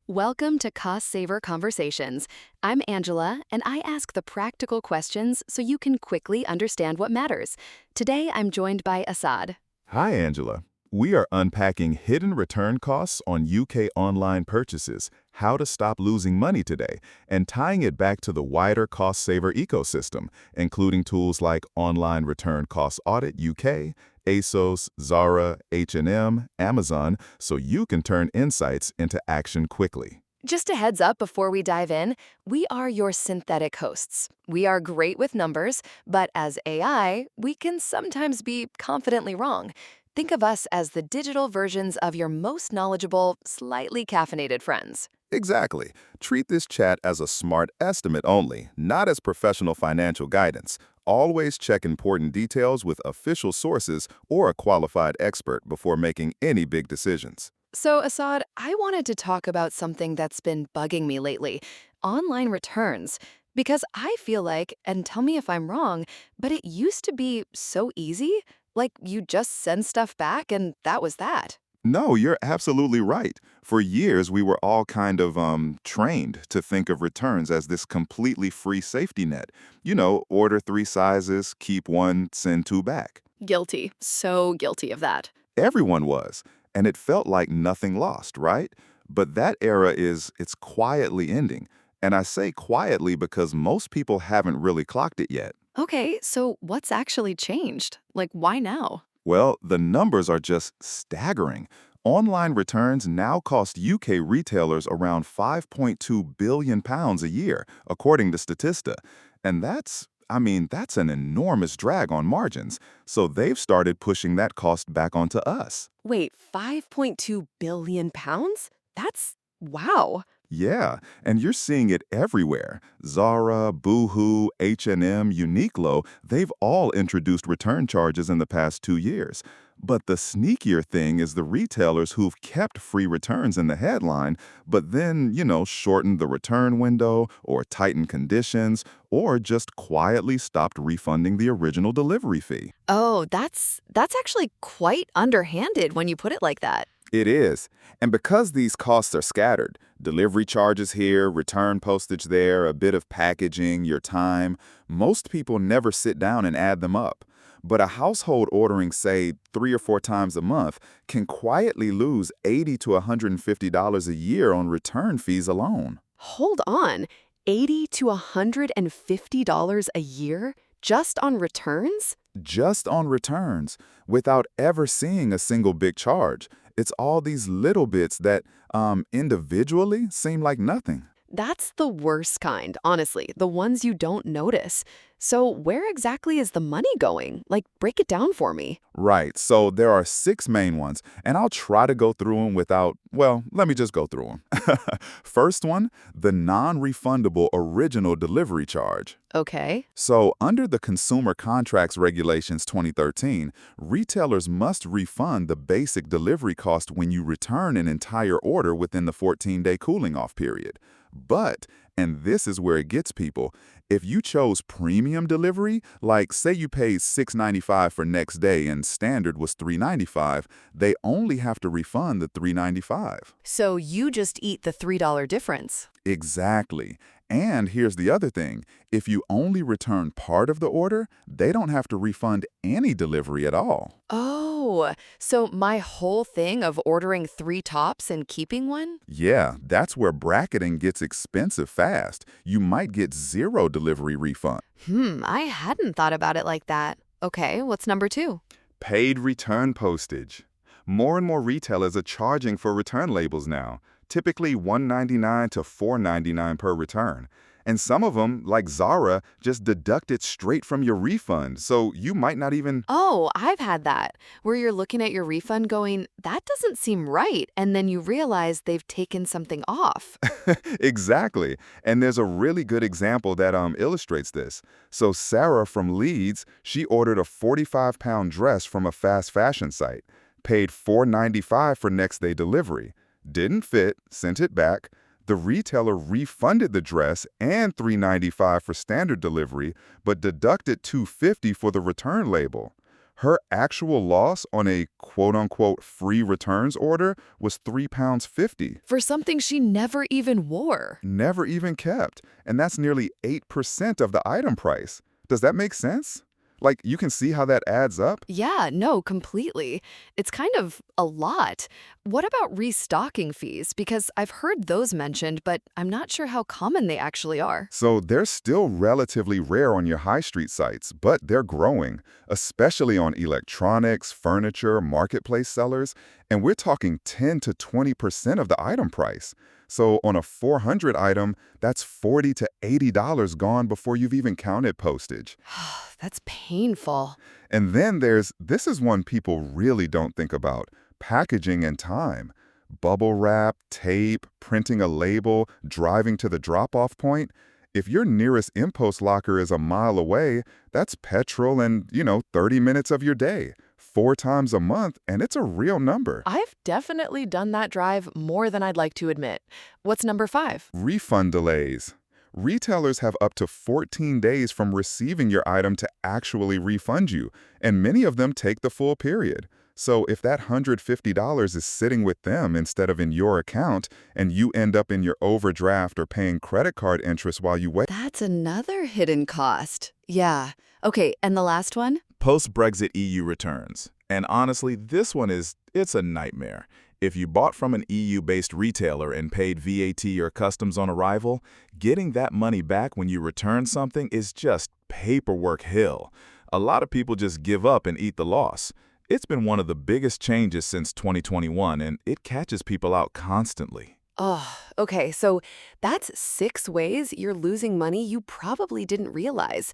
Welcome to Cost Saver Conversations. I'm Angela, and I ask the practical questions so you can quickly understand what matters. Today, I'm joined by Assad. Hi, Angela. We are unpacking hidden return costs on UK online purchases, how to stop losing money today, and tying it back to the wider cost saver ecosystem, including tools like Online Return Cost Audit UK, ASOS, Zara, H&M, Amazon, so you can turn insights into action quickly. Just a heads up before we dive in, we are your synthetic hosts. We are great with numbers, but as AI, we can sometimes be confidently wrong. Think of us as the digital versions of your most knowledgeable, slightly caffeinated friends. Exactly. Treat this chat as a smart estimate only, not as professional financial guidance. Always check important details with official sources or a qualified expert before making any big decisions. So, Assad, I wanted to talk about something that's been bugging me lately, online returns. Because I feel like, and tell me if I'm wrong, but it used to be so easy. Like you just send stuff back and that was that. No, you're absolutely right. For years, we were all kind of trained to think of returns as this completely free safety net. Order three sizes, keep one, send two back. Guilty. So guilty of that. Everyone was, and it felt like nothing lost, right? But that era it's quietly ending. And I say quietly because most people haven't really clocked it yet. Okay, so what's actually changed? Like, why now? Well, the numbers are just staggering. Online returns now cost UK retailers around £5.2 billion a year, according to Statista. And that's an enormous drag on margins. So they've started pushing that cost back onto us. Wait, 5.2 billion pounds? That's wow. Yeah, and you're seeing it everywhere. Zara, Boohoo, H&M, Uniqlo, they've all introduced return charges in the past 2 years. But the sneakier thing is the retailers who've kept free returns in the headline, but then, shortened the return window or tightened conditions or just quietly stopped refunding the original delivery fee. Oh, that's actually quite underhanded when you put it like that. It is. And because these costs are scattered, delivery charges here, return postage there, a bit of packaging, your time, most people never sit down and add them up. But a household ordering, say, 3 or 4 times a month can quietly lose $80 to $150 a year on return fees alone. Hold on, $80 to $150 a year just on returns? Just on returns, without ever seeing a single big charge. It's all these little bits that, individually seem like nothing. That's the worst kind, honestly, the ones you don't notice. So where exactly is the money going? Like, break it down for me. Right, so there are 6 main ones, and I'll try to go through them let me just go through them. First one, the non-refundable original delivery charge. Okay. So, under the Consumer Contracts Regulations 2013, retailers must refund the basic delivery cost when you return an entire order within the 14-day cooling-off period. But, and this is where it gets people, if you chose premium delivery, like say you paid $6.95 for next day and standard was $3.95, they only have to refund the $3.95. So you just eat the $3 difference. Exactly. And here's the other thing. If you only return part of the order, they don't have to refund any delivery at all. Oh, so my whole thing of ordering 3 tops and keeping one? Yeah, that's where bracketing gets expensive fast. You might get zero delivery refund. I hadn't thought about it like that. Okay, what's number 2? Paid return postage. More and more retailers are charging for return labels now, typically $1.99 to $4.99 per return. And some of them, like Zara, just deduct it straight from your refund, so you might not even... Oh, I've had that, where you're looking at your refund going, that doesn't seem right, and then you realize they've taken something off. Exactly. And there's a really good example that illustrates this. So Sarah from Leeds, she ordered a 45-pound dress from a fast fashion site, paid $4.95 for next day delivery. Didn't fit, sent it back. The retailer refunded the dress and $3.95 for standard delivery, but deducted $2.50 for the return label. Her actual loss on a quote-unquote free returns order was £3.50. For something she never even wore. Never even kept. And that's nearly 8% of the item price. Does that make sense? Like, you can see how that adds up? Yeah, no, completely. It's kind of a lot. What about restocking fees? Because I've heard those mentioned, but I'm not sure how common they actually are. So they're still relatively rare on your high street sites, but they're growing, especially on electronics, furniture, marketplace sellers, and we're talking 10 to 20% of the item price. So on a 400 item, that's $40 to $80 gone before you've even counted postage. That's painful. And then this is one people really don't think about, packaging and time. Bubble wrap, tape, printing a label, driving to the drop-off point. If your nearest InPost locker is a mile away, that's petrol and, 30 minutes of your day. 4 times a month, and it's a real number. I've definitely done that drive more than I'd like to admit. What's number 5? Refund delays. Retailers have up to 14 days from receiving your item to actually refund you, and many of them take the full period. So if that $150 is sitting with them instead of in your account, and you end up in your overdraft or paying credit card interest while you wait. That's another hidden cost. Yeah. Okay, and the last one? Post-Brexit EU returns. And honestly, it's a nightmare. If you bought from an EU-based retailer and paid VAT or customs on arrival, getting that money back when you return something is just paperwork hell. A lot of people just give up and eat the loss. It's been one of the biggest changes since 2021, and it catches people out constantly. Oh, okay, so that's 6 ways you're losing money you probably didn't realize.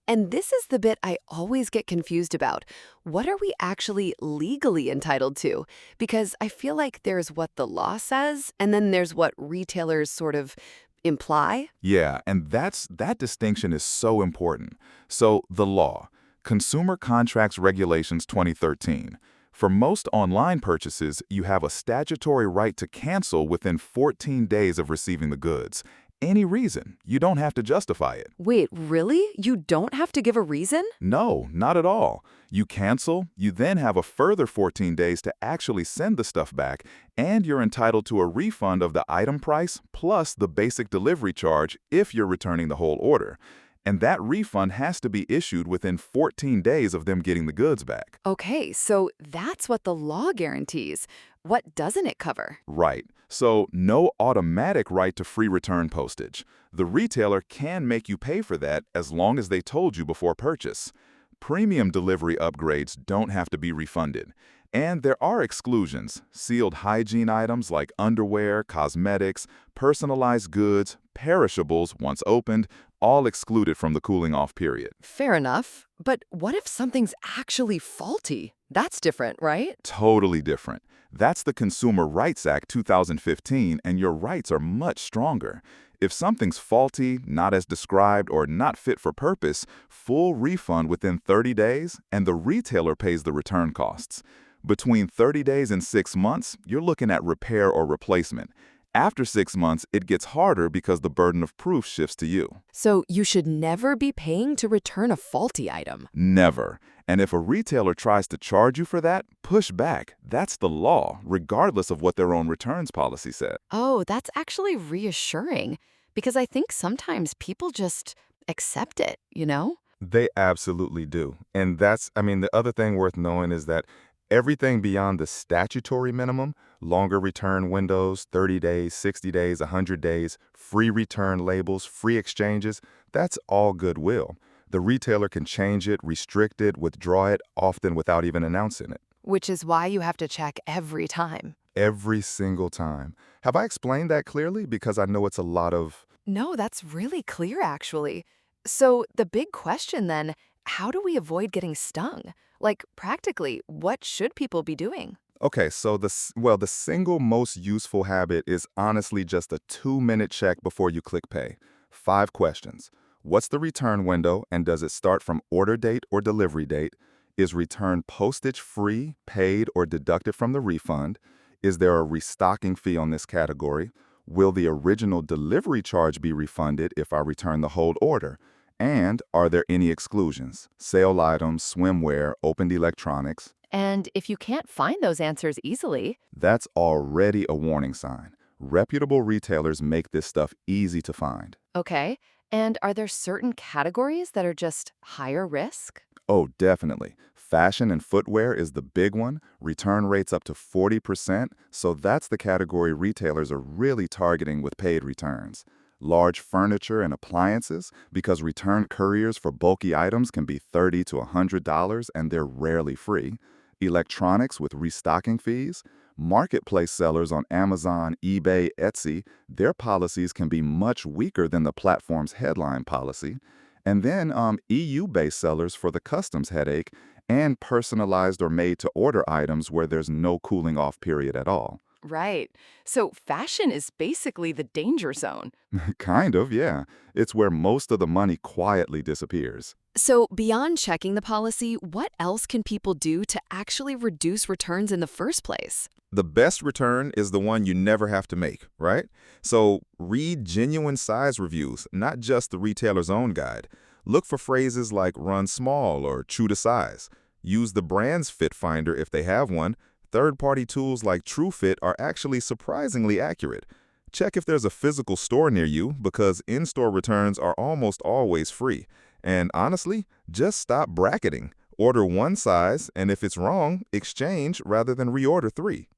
And this is the bit I always get confused about. What are we actually legally entitled to? Because I feel like there's what the law says, and then there's what retailers sort of imply. Yeah, and that distinction is so important. So, the law, Consumer Contracts Regulations 2013. For most online purchases, you have a statutory right to cancel within 14 days of receiving the goods. Any reason. You don't have to justify it. Wait, really? You don't have to give a reason? No, not at all. You cancel, you then have a further 14 days to actually send the stuff back, and you're entitled to a refund of the item price plus the basic delivery charge if you're returning the whole order. And that refund has to be issued within 14 days of them getting the goods back. Okay, so that's what the law guarantees. What doesn't it cover? Right. So, no automatic right to free return postage. The retailer can make you pay for that as long as they told you before purchase. Premium delivery upgrades don't have to be refunded. And there are exclusions, sealed hygiene items like underwear, cosmetics, personalized goods, perishables once opened, all excluded from the cooling off period. Fair enough. But what if something's actually faulty? That's different, right? Totally different. That's the Consumer Rights Act 2015, and your rights are much stronger. If something's faulty, not as described, or not fit for purpose, full refund within 30 days, and the retailer pays the return costs. Between 30 days and 6 months, you're looking at repair or replacement. After 6 months, it gets harder because the burden of proof shifts to you. So you should never be paying to return a faulty item. Never. And if a retailer tries to charge you for that, push back. That's the law, regardless of what their own returns policy said. Oh, that's actually reassuring. Because I think sometimes people just accept it, you know? They absolutely do. And the other thing worth knowing is that everything beyond the statutory minimum, longer return windows, 30 days, 60 days, 100 days, free return labels, free exchanges, that's all goodwill. The retailer can change it, restrict it, withdraw it, often without even announcing it. Which is why you have to check every time. Every single time. Have I explained that clearly? Because I know it's a lot of... No, that's really clear, actually. So the big question then, how do we avoid getting stung? Like, practically, what should people be doing? Okay, so the single most useful habit is honestly just a 2-minute check before you click pay. 5 questions. What's the return window, and does it start from order date or delivery date? Is return postage free, paid, or deducted from the refund? Is there a restocking fee on this category? Will the original delivery charge be refunded if I return the whole order? And are there any exclusions? Sale items, swimwear, opened electronics. And if you can't find those answers easily, That's already a warning sign. Reputable retailers make this stuff easy to find. okay. And are there certain categories that are just higher risk? Oh, definitely. Fashion and footwear is the big one, return rates up to 40%, so that's the category retailers are really targeting with paid returns. Large furniture and appliances, because return couriers for bulky items can be $30 to $100 and they're rarely free. Electronics with restocking fees. Marketplace sellers on Amazon, eBay, Etsy, their policies can be much weaker than the platform's headline policy. And then EU-based sellers for the customs headache and personalized or made-to-order items where there's no cooling off period at all. Right. So fashion is basically the danger zone. Kind of, yeah. It's where most of the money quietly disappears. So, beyond checking the policy, what else can people do to actually reduce returns in the first place? The best return is the one you never have to make, right? So read genuine size reviews, not just the retailer's own guide. Look for phrases like run small or true to size. Use the brand's fit finder if they have one. Third-party tools like TrueFit are actually surprisingly accurate. Check if there's a physical store near you because in-store returns are almost always free. And honestly, just stop bracketing. Order one size, and if it's wrong, exchange rather than reorder three.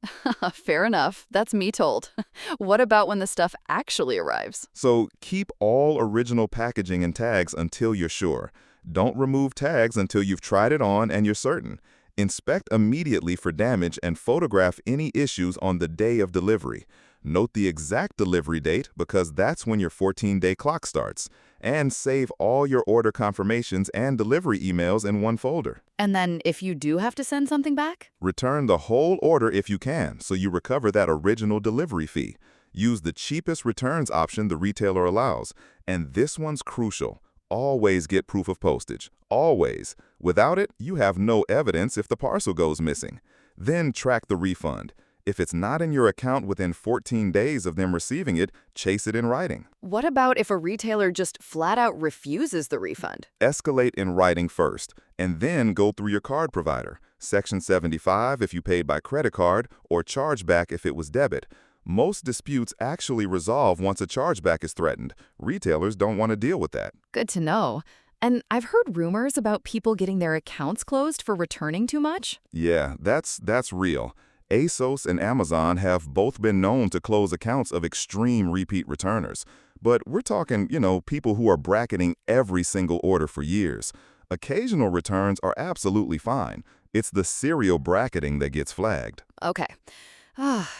Fair enough. That's me told. What about when the stuff actually arrives? So keep all original packaging and tags until you're sure. Don't remove tags until you've tried it on and you're certain. Inspect immediately for damage and photograph any issues on the day of delivery. Note the exact delivery date because that's when your 14-day clock starts. And save all your order confirmations and delivery emails in one folder. And then, if you do have to send something back? Return the whole order if you can, so you recover that original delivery fee. Use the cheapest returns option the retailer allows. And this one's crucial. Always get proof of postage. Always. Without it, you have no evidence if the parcel goes missing. Then track the refund. If it's not in your account within 14 days of them receiving it, chase it in writing. What about if a retailer just flat out refuses the refund? Escalate in writing first, and then go through your card provider. Section 75 if you paid by credit card, or chargeback if it was debit. Most disputes actually resolve once a chargeback is threatened. Retailers don't want to deal with that. Good to know. And I've heard rumors about people getting their accounts closed for returning too much. Yeah, that's real. ASOS and Amazon have both been known to close accounts of extreme repeat returners. But we're talking, people who are bracketing every single order for years. Occasional returns are absolutely fine. It's the serial bracketing that gets flagged. Okay.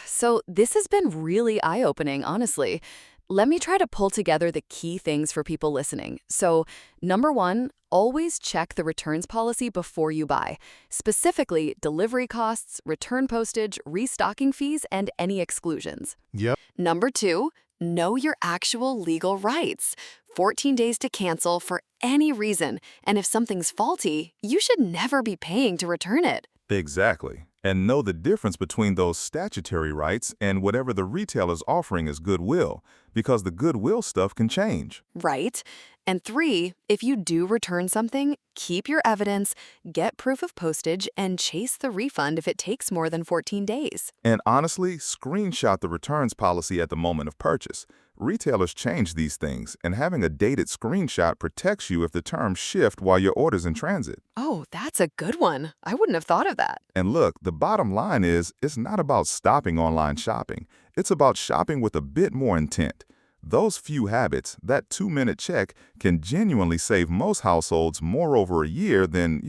So this has been really eye-opening, honestly. Let me try to pull together the key things for people listening. So, number one, always check the returns policy before you buy. Specifically, delivery costs, return postage, restocking fees, and any exclusions. Yep. Number two, know your actual legal rights. 14 days to cancel for any reason. And if something's faulty, you should never be paying to return it. Exactly. And know the difference between those statutory rights and whatever the retailer's offering as goodwill, because the goodwill stuff can change. Right? And three, if you do return something, keep your evidence, get proof of postage, and chase the refund if it takes more than 14 days. And honestly, screenshot the returns policy at the moment of purchase. Retailers change these things, and having a dated screenshot protects you if the terms shift while your order's in transit. Oh, that's a good one. I wouldn't have thought of that. And look, the bottom line is, it's not about stopping online shopping. It's about shopping with a bit more intent. Those few habits, that 2-minute check, can genuinely save most households more over a year than,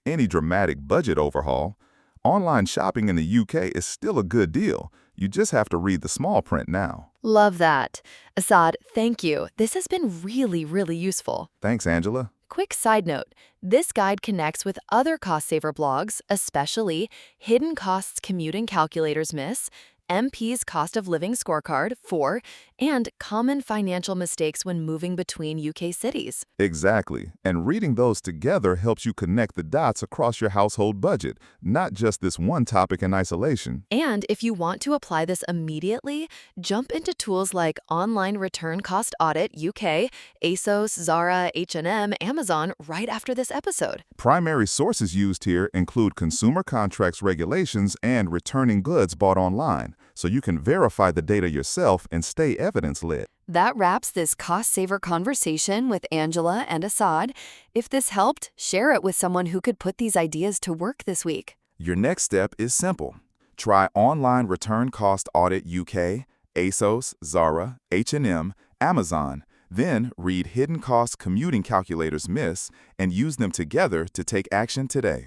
any dramatic budget overhaul. Online shopping in the UK is still a good deal. You just have to read the small print now. Love that. Assad, thank you. This has been really, really useful. Thanks, Angela. Quick side note, this guide connects with other cost saver blogs, especially Hidden Costs Commuting Calculators Miss MP's Cost of Living Scorecard, 4, and Common Financial Mistakes When Moving Between UK Cities. Exactly. And reading those together helps you connect the dots across your household budget, not just this one topic in isolation. And if you want to apply this immediately, jump into tools like Online Return Cost Audit UK, ASOS, Zara, H&M, Amazon right after this episode. Primary sources used here include consumer contracts regulations and returning goods bought online, so you can verify the data yourself and stay evidence-led. That wraps this cost saver conversation with Angela and Assad. If this helped, share it with someone who could put these ideas to work this week. Your next step is simple. Try Online Return Cost Audit UK, ASOS, Zara, H&M, Amazon. Then read Hidden Cost Commuting Calculators Myths and use them together to take action today.